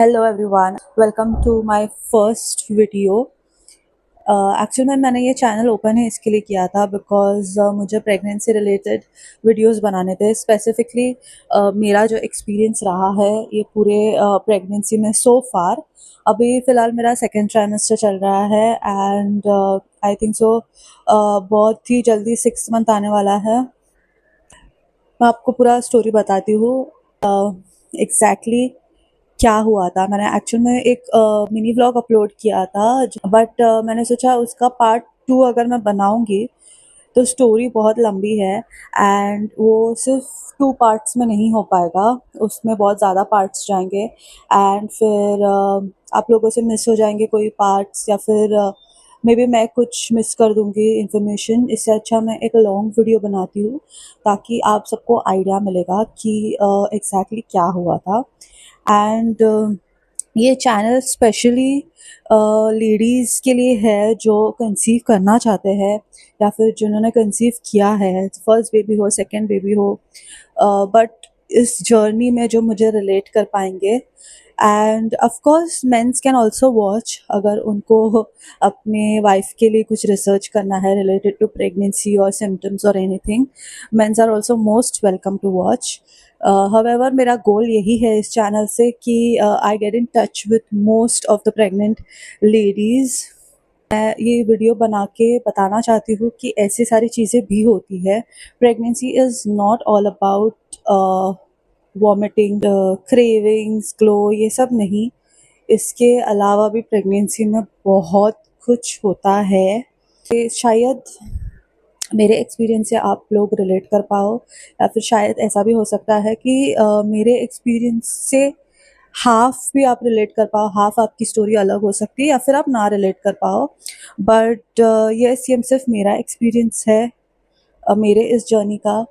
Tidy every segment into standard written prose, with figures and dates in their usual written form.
Hello everyone, welcome to my first video. Actual में मैंने ये चैनल ओपन है इसके लिए किया था बिकॉज मुझे प्रेगनेंसी रिलेटेड वीडियोस बनाने थे। स्पेसिफिकली मेरा जो एक्सपीरियंस रहा है ये पूरे प्रेगनेंसी में सो फार। अभी फ़िलहाल मेरा सेकेंड ट्राइमेस्टर चल रहा है एंड आई थिंक सो बहुत ही जल्दी 6 मंथ आने वाला है। मैं आपको पूरा स्टोरी बताती हूँ एग्जैक्टली क्या हुआ था। मैंने एक्चुअल में एक मिनी व्लॉग अपलोड किया था, बट मैंने सोचा उसका पार्ट 2 अगर मैं बनाऊंगी तो स्टोरी बहुत लंबी है एंड वो सिर्फ 2 पार्ट्स में नहीं हो पाएगा। उसमें बहुत ज़्यादा पार्ट्स जाएंगे एंड फिर आप लोगों से मिस हो जाएंगे कोई पार्ट्स, या फिर मे बी मैं कुछ मिस कर दूंगी इन्फॉर्मेशन। इससे अच्छा मैं एक लॉन्ग वीडियो बनाती हूँ ताकि आप सबको आइडिया मिलेगा कि एग्जैक्टली क्या हुआ था। एंड ये चैनल स्पेशली लेडीज़ के लिए है जो कंसीव करना चाहते हैं या फिर जिन्होंने कंसीव किया है, फर्स्ट बेबी हो सेकंड बेबी हो, बट इस जर्नी में जो मुझे रिलेट कर पाएंगे। And of course mens can also watch अगर उनको अपने वाइफ के लिए कुछ रिसर्च करना है रिलेटेड टू प्रेगनेंसी और सिम्टम्स और anything. Mens are also most welcome to watch. However मेरा गोल यही है इस चैनल से कि I get in touch with most of the pregnant ladies. मैं ये वीडियो बना के बताना चाहती हूँ कि ऐसी सारी चीज़ें भी होती है। Pregnancy is not all about vomiting, cravings, glow, ये सब नहीं। इसके अलावा भी प्रेगनेंसी में बहुत कुछ होता है। ये शायद मेरे एक्सपीरियंस से आप लोग रिलेट कर पाओ, या फिर शायद ऐसा भी हो सकता है कि मेरे एक्सपीरियंस से हाफ भी आप रिलेट कर पाओ, हाफ आपकी स्टोरी अलग हो सकती है, या फिर आप ना रिलेट कर पाओ। बट यस, ये सिर्फ मेरा एक्सपीरियंस है मेरे इस जर्नी का।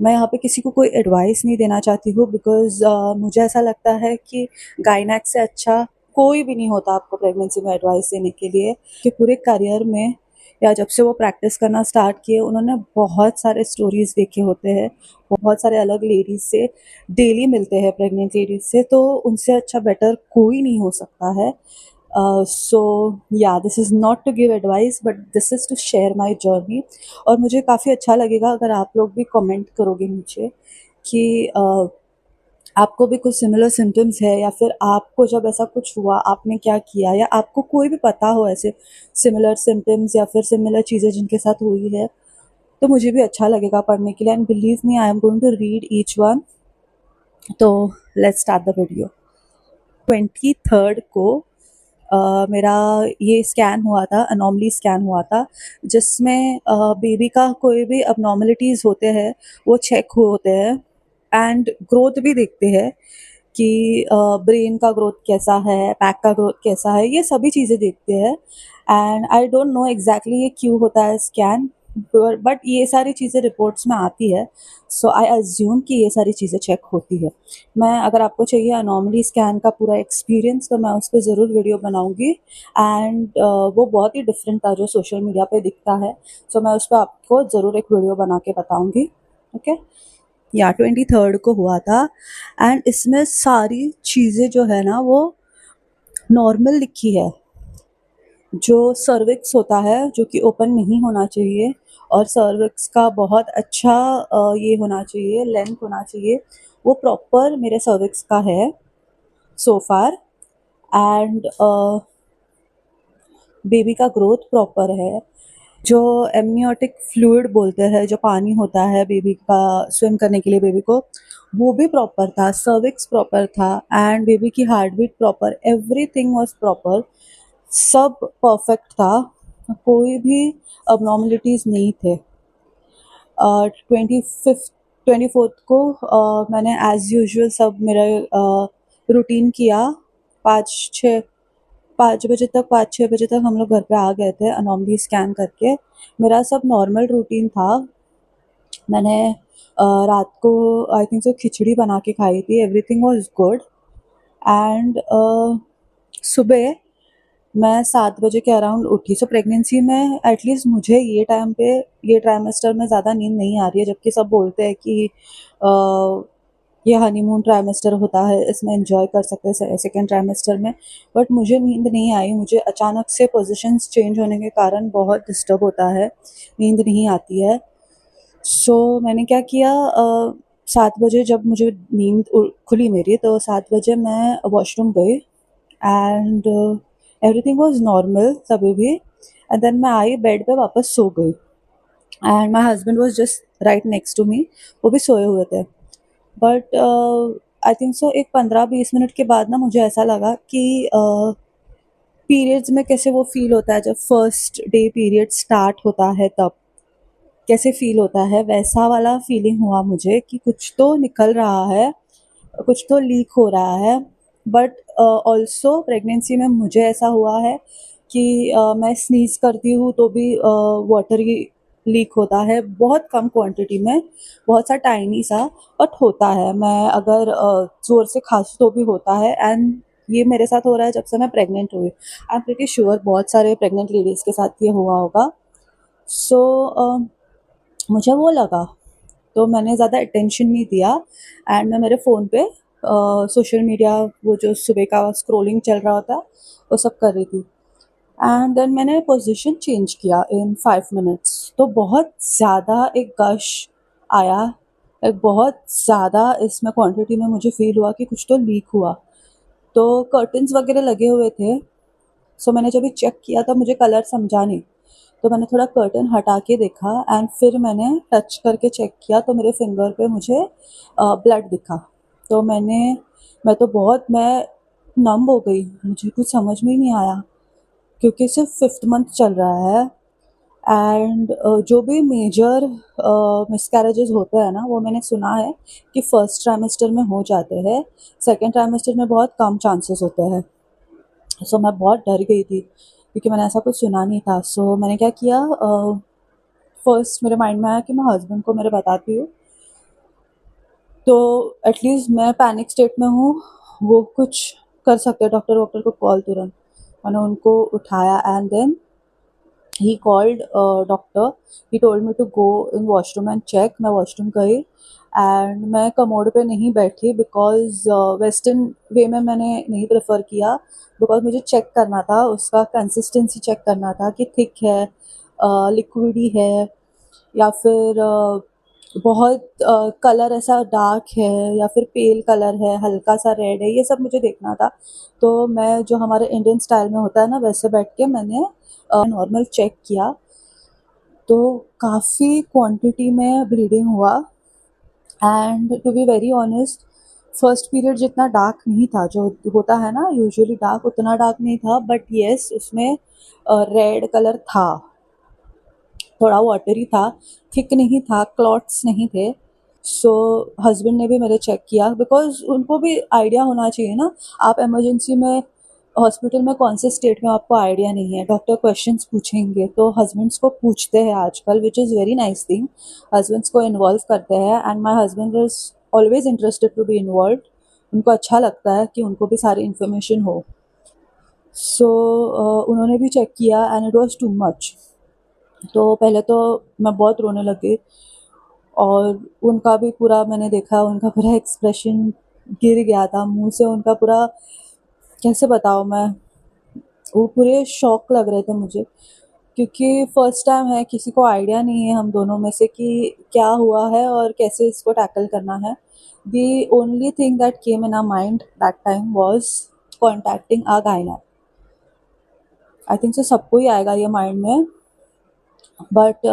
मैं यहाँ पे किसी को कोई एडवाइस नहीं देना चाहती हूँ बिकॉज मुझे ऐसा लगता है कि गायनेक से अच्छा कोई भी नहीं होता आपको प्रेगनेंसी में एडवाइस देने के लिए। कि पूरे करियर में या जब से वो प्रैक्टिस करना स्टार्ट किए उन्होंने बहुत सारे स्टोरीज देखे होते हैं, बहुत सारे अलग लेडीज से डेली मिलते हैं, प्रेग्नेंट लेडीज से, तो उनसे अच्छा बेटर कोई नहीं हो सकता है। सो या this is not to give advice but this is to share my journey. और मुझे काफ़ी अच्छा लगेगा अगर आप लोग भी कमेंट करोगे नीचे कि आपको भी कुछ सिमिलर सिम्टम्स है, या फिर आपको जब ऐसा कुछ हुआ आपने क्या किया, या आपको कोई भी पता हो ऐसे सिमिलर सिम्टम्स या फिर सिमिलर चीज़ें जिनके साथ हुई है, तो मुझे भी अच्छा लगेगा पढ़ने के लिए। And believe me, I am going to read each one. तो let's start the video. 23rd को मेरा ये स्कैन हुआ था, अनॉमली स्कैन हुआ था, जिसमें बेबी का कोई भी अबनॉर्मलिटीज़ होते हैं वो चेक होते हैं एंड ग्रोथ भी देखते हैं कि ब्रेन का ग्रोथ कैसा है, बैक का ग्रोथ कैसा है, ये सभी चीज़ें देखते हैं। And I don't know exactly ये क्यों होता है स्कैन, बट ये सारी चीज़ें रिपोर्ट्स में आती है। सो आई अज्यूम कि ये सारी चीज़ें चेक होती है। मैं, अगर आपको चाहिए अनॉमली स्कैन का पूरा एक्सपीरियंस, तो मैं उस पर ज़रूर वीडियो बनाऊंगी। एंड वो बहुत ही डिफरेंट था जो सोशल मीडिया पे दिखता है। सो मैं उस पर आपको ज़रूर एक वीडियो बना के बताऊंगी। ओके, या 23rd को हुआ था एंड इसमें सारी चीज़ें जो है ना वो नॉर्मल लिखी है। जो सर्विक्स होता है जो कि ओपन नहीं होना चाहिए, और सर्विक्स का बहुत अच्छा ये होना चाहिए, लेंथ होना चाहिए, वो प्रॉपर मेरे सर्विक्स का है सो फार। एंड बेबी का ग्रोथ प्रॉपर है। जो एमनियोटिक फ्लूइड बोलते हैं, जो पानी होता है बेबी का स्विम करने के लिए बेबी को, वो भी प्रॉपर था, सर्विक्स प्रॉपर था, एंड बेबी की heart beat proper, everything was proper, सब परफेक्ट था, कोई भी अबनॉर्मलिटीज़ नहीं थे। 24th को मैंने एज़ यूजुअल सब मेरा रूटीन किया। 5-6 5 बजे तक, 5-6 बजे तक हम लोग घर पे आ गए थे अनॉमली स्कैन करके। मेरा सब नॉर्मल रूटीन था। मैंने रात को आई थिंक सो खिचड़ी बना के खाई थी, एवरीथिंग वाज गुड। एंड सुबह मैं 7 बजे के अराउंड उठी। सो प्रेगनेंसी में एटलीस्ट मुझे ये टाइम पे, ये ट्राइमेस्टर में ज़्यादा नींद नहीं आ रही है, जबकि सब बोलते हैं कि ये हनीमून ट्राइमेस्टर होता है, इसमें एंजॉय कर सकते हैं सेकेंड ट्राइमेस्टर में। बट मुझे नींद नहीं आई, मुझे अचानक से पोजीशंस चेंज होने के कारण बहुत डिस्टर्ब होता है, नींद नहीं आती है। सो मैंने क्या किया, 7 बजे जब मुझे खुली मेरी, तो 7 बजे मैं वॉशरूम गई एंड एवरीथिंग वॉज नॉर्मल तभी भी। एंड देन मैं आई बेड पे वापस सो गई and my husband was just right next to me, वो भी सोए हुए थे। बट आई थिंक सो एक 15-20 मिनट के बाद ना मुझे ऐसा लगा कि पीरियड्स में कैसे वो फील होता है जब फर्स्ट डे पीरियड स्टार्ट होता है, तब कैसे फील होता है, वैसा वाला फीलिंग हुआ मुझे कि कुछ तो निकल रहा है, कुछ तो लीक हो रहा है। बट ऑल्सो प्रेगनेंसी में मुझे ऐसा हुआ है कि मैं स्नीज करती हूँ तो भी वाटर ही लीक होता है, बहुत कम क्वांटिटी में, बहुत सा टाइनी सा, बट होता है। मैं अगर ज़ोर से खांसी तो भी होता है। एंड ये मेरे साथ हो रहा है जब से मैं प्रेग्नेंट हुई। आई एम प्रीटी श्योर बहुत सारे प्रेग्नेंट लेडीज़ के साथ ये हुआ होगा। सो मुझे वो लगा, तो मैंने ज़्यादा अटेंशन नहीं दिया एंड मैं मेरे फ़ोन पे सोशल मीडिया, वो जो सुबह का स्क्रॉलिंग चल रहा होता है, वो सब कर रही थी। एंड देन मैंने पोजीशन चेंज किया इन 5 मिनट्स, तो बहुत ज़्यादा एक गश आया, एक बहुत ज़्यादा इसमें क्वांटिटी में मुझे फील हुआ कि कुछ तो लीक हुआ। तो कर्टन्स वगैरह लगे हुए थे, सो मैंने जब ये चेक किया तो मुझे कलर समझा नहीं, तो मैंने थोड़ा कर्टन हटा के देखा एंड फिर मैंने टच करके चेक किया तो मेरे फिंगर पे मुझे ब्लड दिखा। तो मैं नम हो गई, मुझे कुछ समझ में ही नहीं आया क्योंकि सिर्फ 5th मंथ चल रहा है। एंड जो भी मेजर मिसकैरेजेस होते हैं ना, वो मैंने सुना है कि फर्स्ट ट्राइमेस्टर में हो जाते हैं, सेकेंड ट्राइमेस्टर में बहुत कम चांसेस होते हैं। सो मैं बहुत डर गई थी क्योंकि मैंने ऐसा कुछ सुना नहीं था। सो मैंने क्या किया, फर्स्ट मेरे माइंड में आया कि मैं हस्बैंड को मेरे बताती हूँ, तो एटलीस्ट मैं पैनिक स्टेट में हूँ, वो कुछ कर सकते हैं, डॉक्टर वॉक्टर को कॉल तुरंत। मैंने उनको उठाया and then he called doctor. He told me to go in washroom and check. मैं वॉशरूम गई एंड मैं कमोड पे नहीं बैठी बिकॉज वेस्टर्न वे में मैंने नहीं प्रेफर किया, बिकॉज मुझे चेक करना था, उसका कंसिस्टेंसी चेक करना था कि थिक है, लिक्विडी है, या फिर बहुत कलर ऐसा डार्क है, या फिर पेल कलर है, हल्का सा रेड है, ये सब मुझे देखना था। तो मैं जो हमारे इंडियन स्टाइल में होता है ना, वैसे बैठ के मैंने नॉर्मल चेक किया, तो काफ़ी क्वांटिटी में ब्लीडिंग हुआ। And to be very honest, first period जितना डार्क नहीं था, जो होता है ना यूजुअली डार्क, उतना डार्क नहीं था, बट येस उसमें रेड कलर था, थोड़ा वाटरी था, थिक नहीं था, क्लॉट्स नहीं थे। सो हस्बैंड ने भी मेरे चेक किया बिकॉज उनको भी आइडिया होना चाहिए ना। आप इमरजेंसी में हॉस्पिटल में कौन से स्टेट में, आपको आइडिया नहीं है, डॉक्टर क्वेश्चंस पूछेंगे, तो हस्बैंड्स को पूछते हैं आजकल, which is very nice thing. Husbands को इन्वॉल्व करते हैं and my husband is always interested to be involve. उनको अच्छा लगता है कि उनको भी सारी इन्फॉर्मेशन हो। सो उन्होंने भी चेक किया and it was too much. तो पहले तो मैं बहुत रोने लगी और उनका भी पूरा मैंने देखा, उनका पूरा एक्सप्रेशन गिर गया था मुंह से, उनका पूरा, कैसे बताऊँ मैं, वो पूरे शॉक लग रहे थे मुझे, क्योंकि फर्स्ट टाइम है, किसी को आइडिया नहीं है हम दोनों में से कि क्या हुआ है और कैसे इसको टैकल करना है। The only thing that came in our mind that time was contacting our गायनेक। आई थिंक सो सबको ही आएगा ये माइंड में, बट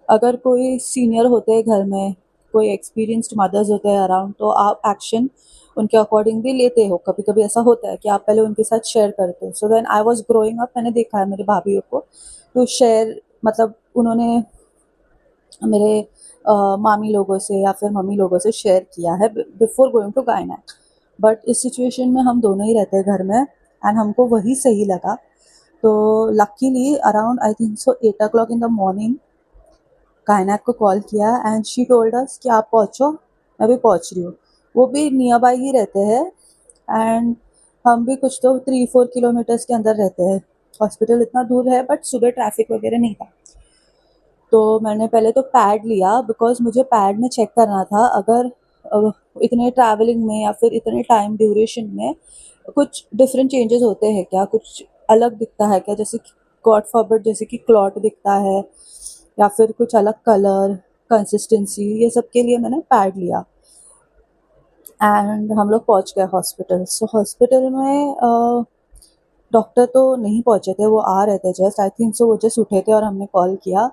अगर कोई सीनियर होते हैं घर में, कोई एक्सपीरियंस्ड मदर्स होते हैं अराउंड, तो आप एक्शन उनके अकॉर्डिंग भी लेते हो। कभी कभी ऐसा होता है कि आप पहले उनके साथ शेयर करते हो। So when I was growing up, मैंने देखा है मेरे भाभीयों को टू शेयर, मतलब उन्होंने मेरे मामी लोगों से या फिर मम्मी लोगों से शेयर किया है बिफोर गोइंग टू गायनेक। बट इस सिचुएशन में हम दोनों ही रहते हैं घर में एंड हमको वही सही लगा। तो luckily around I think so 8 o'clock in the morning gynaec को कॉल किया एंड शी टोल्ड अस कि आप पहुँचो, मैं भी पहुँच रही हूँ। वो भी नियर बाई ही रहते हैं एंड हम भी कुछ तो 3-4 किलोमीटर्स के अंदर रहते हैं। हॉस्पिटल इतना दूर है बट सुबह ट्रैफिक वगैरह नहीं था। तो मैंने पहले तो पैड लिया बिकॉज मुझे पैड में चेक करना था, अगर इतने ट्रैवलिंग में या फिर इतने टाइम ड्यूरेशन में कुछ डिफरेंट चेंजेस होते हैं क्या, कुछ अलग दिखता है क्या, जैसे कि गॉड फॉरबिड जैसे कि क्लॉट दिखता है या फिर कुछ अलग कलर, कंसिस्टेंसी, ये सब के लिए मैंने पैड लिया। एंड हम लोग पहुंच गए हॉस्पिटल। सो हॉस्पिटल में डॉक्टर तो नहीं पहुंचे थे, वो आ रहे थे जस्ट, आई थिंक सो वो जस्ट उठे थे और हमने कॉल किया।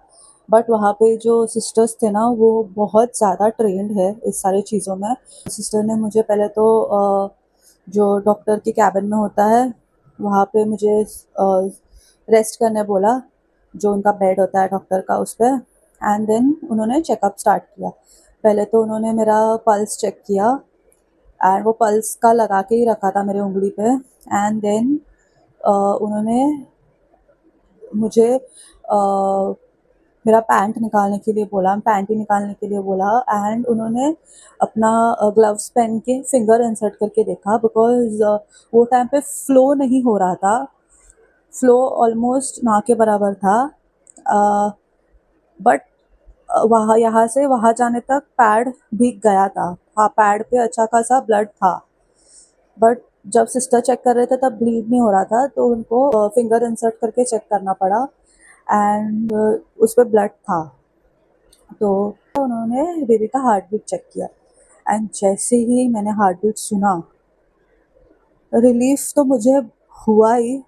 बट वहाँ पे जो सिस्टर्स थे ना, वो बहुत ज़्यादा ट्रेंड है इस सारी चीज़ों में। सिस्टर ने मुझे पहले तो जो डॉक्टर के कैबिन में होता है वहाँ पे मुझे रेस्ट करने बोला, जो उनका बेड होता है डॉक्टर का उस पर। एंड देन उन्होंने चेकअप स्टार्ट किया। पहले तो उन्होंने मेरा पल्स चेक किया एंड वो पल्स का लगा के ही रखा था मेरे उंगली पे। एंड देन उन्होंने मुझे मेरा पैंट निकालने के लिए बोला, पैंटी निकालने के लिए बोला। एंड उन्होंने अपना ग्लव्स पहन के फिंगर इंसर्ट करके देखा, बिकॉज वो टाइम पे फ्लो नहीं हो रहा था, फ्लो ऑलमोस्ट ना के बराबर था। बट वहाँ यहाँ से वहाँ जाने तक पैड भीग गया था। हाँ, पैड पे अच्छा खासा ब्लड था, बट जब सिस्टर चेक कर रहे थे तब ब्लीड नहीं हो रहा था, तो उनको फिंगर इंसर्ट करके चेक करना पड़ा। एंड उस पर ब्लड था, तो उन्होंने बेबी का हार्ट बीट चेक किया। एंड जैसे ही मैंने हार्ट बीट सुना, रिलीफ तो मुझे हुआ ही,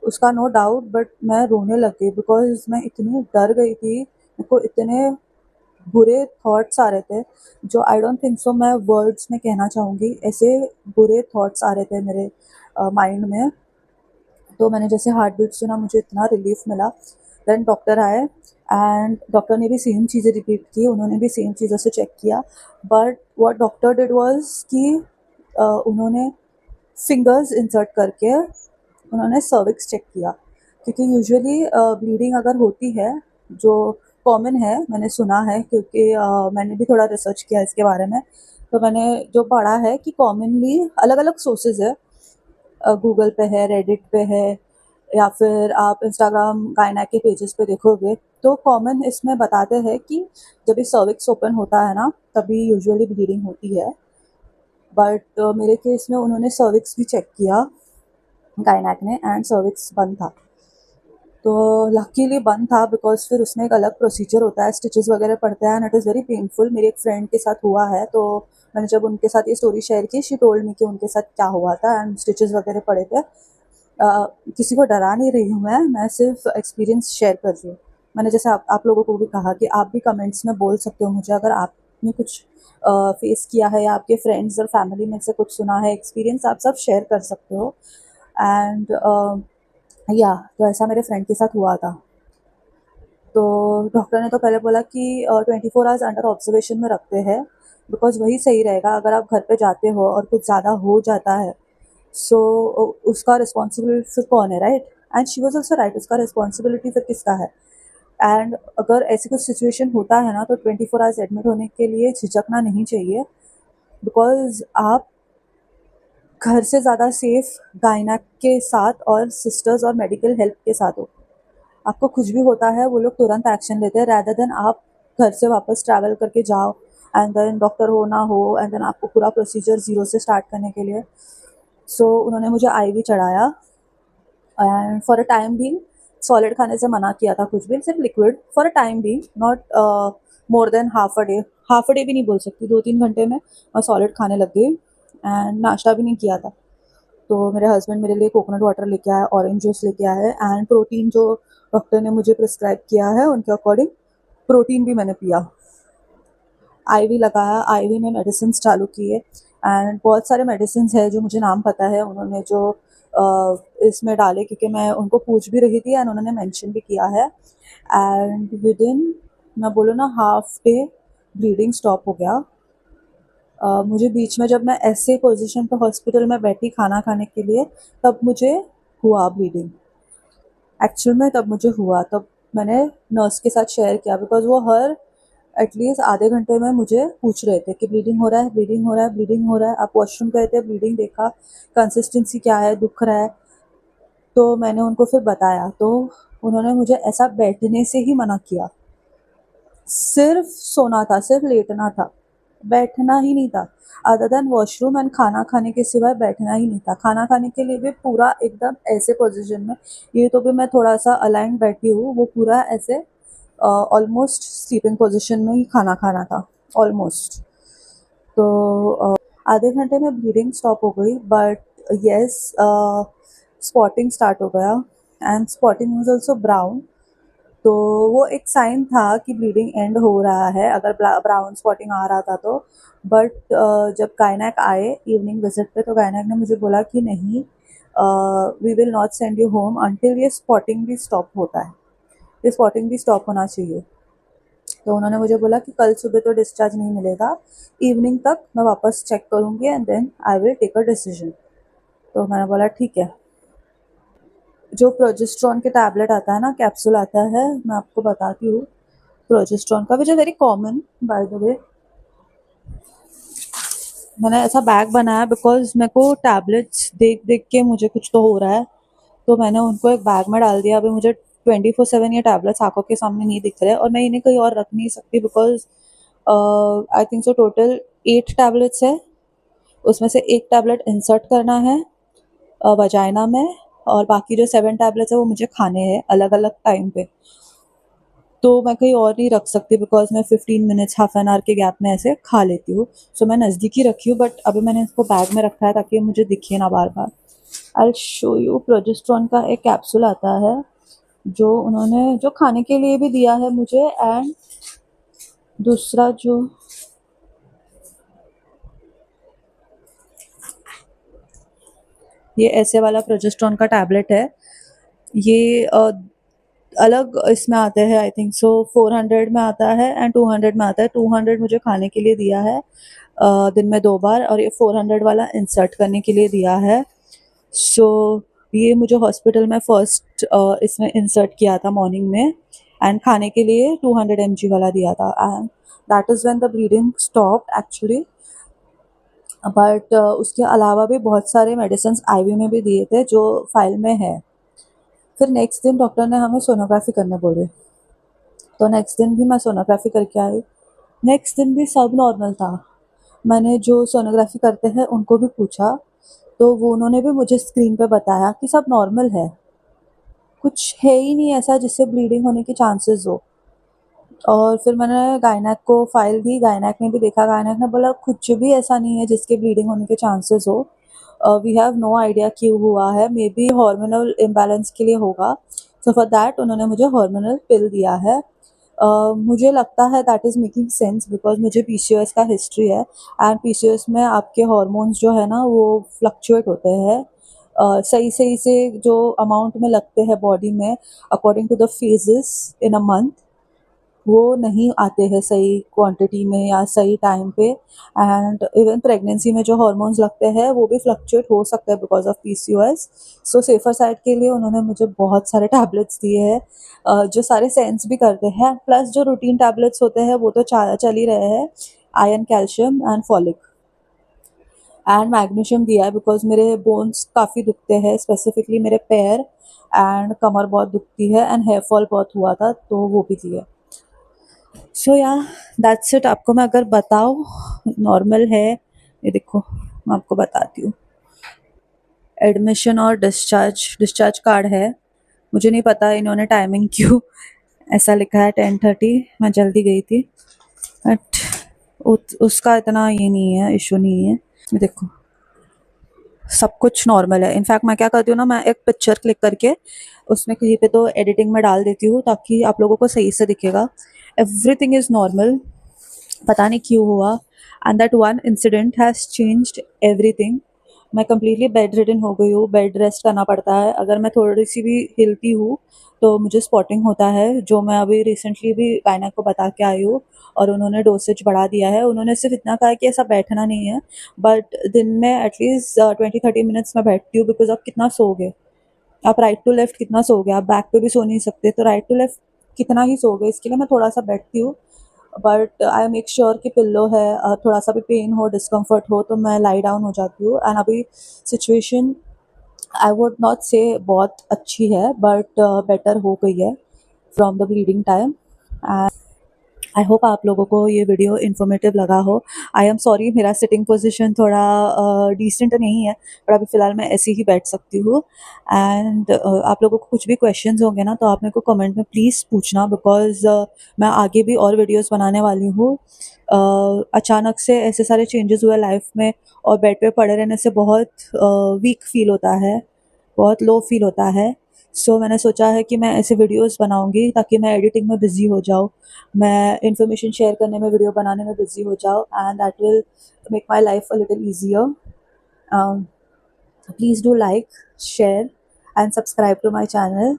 उसका नो डाउट, बट मैं रोने लग गई बिकॉज मैं इतनी डर गई थी। मेरे को इतने बुरे थॉट्स आ रहे थे जो आई डोंट थिंक सो मैं वर्ड्स में कहना चाहूँगी, ऐसे बुरे थॉट्स आ रहे थे मेरे माइंड में। तो मैंने जैसे हार्ट बीट सुना, मुझे इतना रिलीफ मिला। देन डॉक्टर आए एंड डॉक्टर ने भी सेम चीज़ें रिपीट की, उन्होंने भी सेम चीज़ों से चेक किया। But what doctor did was कि उन्होंने फिंगर्स इंसर्ट करके उन्होंने सर्विक्स चेक किया, क्योंकि यूजुअली ब्लीडिंग अगर होती है, जो कॉमन है, मैंने सुना है, क्योंकि मैंने भी थोड़ा रिसर्च किया इसके बारे में। तो मैंने जो पढ़ा है कि कॉमनली अलग अलग सोर्सेज है, गूगल पे है, रेडिट पे है, या फिर आप इंस्टाग्राम गायना के पेजेस पे देखोगे तो कॉमन इसमें बताते हैं कि जब भी सर्विक्स ओपन होता है ना, तभी यूजुअली ब्लीडिंग होती है। बट मेरे केस में उन्होंने सर्विक्स भी चेक किया गायनैक ने, एंड सर्विक्स बंद था। तो लकीली बंद था, बिकॉज फिर उसमें एक अलग प्रोसीजर होता है, स्टिचेस वगैरह पड़ते हैं and it is very painful. मेरी एक फ्रेंड के साथ हुआ है, तो मैंने जब उनके साथ ये स्टोरी शेयर की, शी टोल्ड मी कि उनके साथ क्या हुआ था एंड स्टिचेस वगैरह पड़े थे। किसी को डरा नहीं रही हूँ मैं सिर्फ एक्सपीरियंस शेयर कर रही हूँ। मैंने जैसे आप लोगों को भी कहा कि आप भी कमेंट्स में बोल सकते हो मुझे, अगर आपने कुछ फेस किया है या आपके फ्रेंड्स और फैमिली में से कुछ सुना है एक्सपीरियंस, आप सब शेयर कर सकते हो। एंड या तो ऐसा मेरे फ्रेंड के साथ हुआ था। तो डॉक्टर ने तो पहले बोला कि 24 आवर्स अंडर ऑब्जर्वेशन में रखते हैं, बिकॉज वही सही रहेगा। अगर आप घर पे जाते हो और कुछ ज़्यादा हो जाता है, सो उसका रिस्पॉन्सिबिलिटी फिर कौन है, right? And she was also right, उसका रिस्पॉन्सिबिलिटी फिर किसका है? एंड अगर ऐसी कुछ सिचुएशन होता है ना, तो 24 आवर्स एडमिट होने के लिए झिझकना नहीं चाहिए, बिकॉज आप घर से ज़्यादा सेफ गायना के साथ और सिस्टर्स और मेडिकल हेल्प के साथ हो। आपको कुछ भी होता है, वो लोग तुरंत एक्शन लेते हैं, रैदर देन आप घर से वापस ट्रैवल करके जाओ एंड देन डॉक्टर हो ना हो एंड देन आपको पूरा प्रोसीजर ज़ीरो से स्टार्ट करने के लिए। सो उन्होंने मुझे आईवी चढ़ाया एंड फॉर अ टाइम भी सॉलिड खाने से मना किया था, कुछ भी, सिर्फ लिक्विड फॉर अ टाइम भी, not more than half a day. Half a day भी नहीं बोल सकती, 2-3 घंटे में मैं सॉलिड खाने लग गई एंड नाश्ता भी नहीं किया था। तो मेरे हस्बैंड मेरे लिए कोकोनट वाटर लेके आए, ऑरेंज जूस लेके आए, एंड प्रोटीन जो डॉक्टर ने मुझे प्रिस्क्राइब किया है उनके अकॉर्डिंग प्रोटीन भी मैंने पिया। आईवी लगाया, आईवी में मेडिसिन चालू किए, एंड बहुत सारे मेडिसिन है जो मुझे नाम पता है, उन्होंने जो इसमें डाले, क्योंकि मैं उनको पूछ भी रही थी एंड उन्होंने मेंशन भी किया है। एंड विद इन, मैं बोलूँ ना, हाफ डे ब्लीडिंग स्टॉप हो गया। मुझे बीच में जब मैं ऐसे पोजीशन पे हॉस्पिटल में बैठी खाना खाने के लिए, तब मुझे हुआ ब्लीडिंग। एक्चुअल में तब मुझे हुआ, तब मैंने नर्स के साथ शेयर किया, बिकॉज वो हर एटलीस्ट आधे घंटे में मुझे पूछ रहे थे कि ब्लीडिंग हो रहा है, ब्लीडिंग हो रहा है, ब्लीडिंग हो रहा है, आप वॉशरूम गए थे, ब्लीडिंग देखा, कंसिस्टेंसी क्या है, दुख रहा है। तो मैंने उनको फिर बताया, तो उन्होंने मुझे ऐसा बैठने से ही मना किया, सिर्फ सोना था, सिर्फ लेटना था। बैठना ही नहीं था, अदर देन वॉशरूम एंड खाना खाने के सिवाय बैठना ही नहीं था। खाना खाने के लिए भी पूरा एकदम ऐसे पोजीशन में, ये तो भी मैं थोड़ा सा अलाइन बैठी हूँ, वो पूरा ऐसे ऑलमोस्ट स्लीपिंग पोजीशन में ही खाना खाना था ऑलमोस्ट। तो आधे घंटे में ब्लीडिंग स्टॉप हो गई, बट येस, स्पॉटिंग स्टार्ट हो गया and spotting was also brown. तो वो एक साइन था कि ब्लीडिंग एंड हो रहा है अगर ब्राउन स्पॉटिंग आ रहा था तो। बट जब गायनेक आए इवनिंग विजिट पे, तो गायनेक ने मुझे बोला कि नहीं, we will not send you home until ये स्पॉटिंग भी स्टॉप होता है, ये स्पॉटिंग भी स्टॉप होना चाहिए। तो उन्होंने मुझे बोला कि कल सुबह तो डिस्चार्ज नहीं मिलेगा, इवनिंग तक मैं वापस चेक करूँगी and then I will take a decision. तो मैंने बोला ठीक है। जो प्रोजेस्ट्रॉन के टैबलेट आता है ना, कैप्सूल आता है, मैं आपको बताती हूँ प्रोजेस्ट्रॉन का, विच is very common by the way. मैंने ऐसा बैग बनाया बिकॉज मेरे को टैबलेट्स देख देख के मुझे कुछ तो हो रहा है, तो मैंने उनको एक बैग में डाल दिया। अभी मुझे 24/7 ये टैबलेट्स आंखों के सामने नहीं दिख रहे और मैं इन्हें कहीं और रख नहीं सकती because I think so total 8 tablets है, उसमें से एक टैबलेट इंसर्ट करना है वजाइना में, और बाकी जो 7 टैबलेट्स है वो मुझे खाने हैं अलग अलग टाइम पे। तो मैं कहीं और नहीं रख सकती बिकॉज मैं 15 मिनट्स हाफ एन आवर के गैप में ऐसे खा लेती हूँ। सो मैं नज़दीक ही रखी हूँ, बट अभी मैंने इसको बैग में रखा है ताकि ये मुझे दिखे ना बार बार। आई शो यू, प्रोजेस्ट्रॉन का एक कैप्सूल आता है जो उन्होंने जो खाने के लिए भी दिया है मुझे, एंड दूसरा जो ये ऐसे वाला प्रोजेस्ट्रॉन का टैबलेट है, ये अलग इसमें आते हैं। आई थिंक सो 400 में आता है एंड 200 में आता है। 200 मुझे खाने के लिए दिया है दिन में 2 बार, और ये 400 वाला इंसर्ट करने के लिए दिया है। सो ये मुझे हॉस्पिटल में फर्स्ट इसमें इंसर्ट किया था मॉर्निंग में, एंड खाने के लिए 200 mg वाला दिया था, and that is when the bleeding stopped actually. But उसके अलावा भी बहुत सारे मेडिसिन आईवी में भी दिए थे जो फाइल में है। फिर नेक्स्ट दिन डॉक्टर ने हमें सोनोग्राफी करने बोले, तो नेक्स्ट दिन भी मैं सोनोग्राफी करके आई। नेक्स्ट दिन भी सब नॉर्मल था। मैंने जो सोनोग्राफी करते हैं उनको भी पूछा, तो वो उन्होंने भी मुझे स्क्रीन पे बताया कि सब नॉर्मल है, कुछ है ही नहीं ऐसा जिससे ब्लीडिंग होने के चांसेस हो। और फिर मैंने गायनेक को फाइल दी, गायनेक ने भी देखा, गायनेक ने बोला कुछ भी ऐसा नहीं है जिसके ब्लीडिंग होने के चांसेस हो, वी हैव नो आइडिया क्यों हुआ है, मे बी हार्मोनल इम्बैलेंस के लिए होगा। सो फॉर दैट उन्होंने मुझे हार्मोनल पिल दिया है। मुझे लगता है that is making sense because मुझे पीसीओएस का हिस्ट्री है, एंड पीसीओएस में आपके हार्मोन्स जो है ना वो फ्लक्चुएट होते हैं। सही सही से जो अमाउंट में लगते हैं बॉडी में according to the phases in a month, वो नहीं आते हैं सही क्वांटिटी में या सही टाइम पे। एंड इवन प्रेगनेंसी में जो हार्मोन्स लगते हैं वो भी फ्लक्चुएट हो सकता है because of PCOS. So safer side के लिए उन्होंने मुझे बहुत सारे टैबलेट्स दिए हैं जो सारे सेंस भी करते हैं, प्लस जो रूटीन टैबलेट्स होते हैं वो तो चल ही रहे हैं, iron, calcium and folic and magnesium दिया है बिकॉज मेरे बोन्स काफ़ी दुखते हैं, स्पेसिफिकली मेरे पैर एंड कमर बहुत दुखती है एंड हेयर फॉल बहुत हुआ था, तो वो भी दिया। सो या दैट्स इट। आपको मैं अगर बताऊँ नॉर्मल है, ये देखो मैं आपको बताती हूँ, एडमिशन और डिस्चार्ज कार्ड है। मुझे नहीं पता इन्होंने टाइमिंग क्यों ऐसा लिखा है 10:30, मैं जल्दी गई थी, बट उसका इतना ये नहीं है, इशू नहीं है। ये देखो सब कुछ नॉर्मल है। इनफैक्ट मैं क्या करती हूँ ना, मैं एक पिक्चर क्लिक करके उसमें कहीं पे तो एडिटिंग में डाल देती हूँ ताकि आप लोगों को सही से दिखेगा। एवरीथिंग इज़ नॉर्मल, पता नहीं क्यों हुआ, and that one incident has changed everything. मैं कम्प्लीटली बेड रिडन हो गई हूँ, बेड रेस्ट करना पड़ता है, अगर मैं थोड़ी सी भी हिलती हूँ तो मुझे स्पॉटिंग होता है, जो मैं अभी रिसेंटली भी गायनेक को बता के आई हूँ, और उन्होंने डोसेज बढ़ा दिया है। उन्होंने सिर्फ इतना कहा है कि ऐसा बैठना नहीं है, बट दिन में एटलीस्ट 20-30 मिनट्स में बैठती हूँ बिकॉज आप कितना सोओगे, आप राइट टू लेफ्ट कितना सोओगे, आप बैक पे भी सो नहीं सकते, तो राइट टू लेफ्ट कितना ही सोओगे, इसके लिए मैं थोड़ा सा बैठती हूँ। बट आई मेक श्योर कि पिल्लो है, थोड़ा सा भी पेन हो, डिस्कम्फर्ट हो तो मैं लाई डाउन हो जाती हूँ। एंड अभी सिचुएशन आई वुड नॉट से बहुत अच्छी है, बट बेटर हो गई है from the bleeding time. I hope आप लोगों को ये वीडियो इन्फॉर्मेटिव लगा हो। आई एम सॉरी, मेरा सिटिंग पोजीशन थोड़ा डिसेंट नहीं है, पर अभी फ़िलहाल मैं ऐसे ही बैठ सकती हूँ। एंड आप लोगों को कुछ भी क्वेश्चंस होंगे ना, तो आप मेरे को कमेंट में प्लीज़ पूछना, बिकॉज़ मैं आगे भी और वीडियोस बनाने वाली हूँ। अचानक से ऐसे सारे चेंजेस हुए लाइफ में, और बेड पे पड़े रहने से बहुत वीक फील होता है, बहुत लो फील होता है। सो मैंने सोचा है कि मैं ऐसे वीडियोस बनाऊंगी ताकि मैं एडिटिंग में बिज़ी हो जाऊँ, मैं इन्फॉर्मेशन शेयर करने में, वीडियो बनाने में बिज़ी हो जाऊँ, and that will make my life a little easier. Please do like, share, and subscribe to my channel.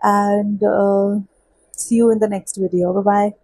And see you in the next video. Bye bye.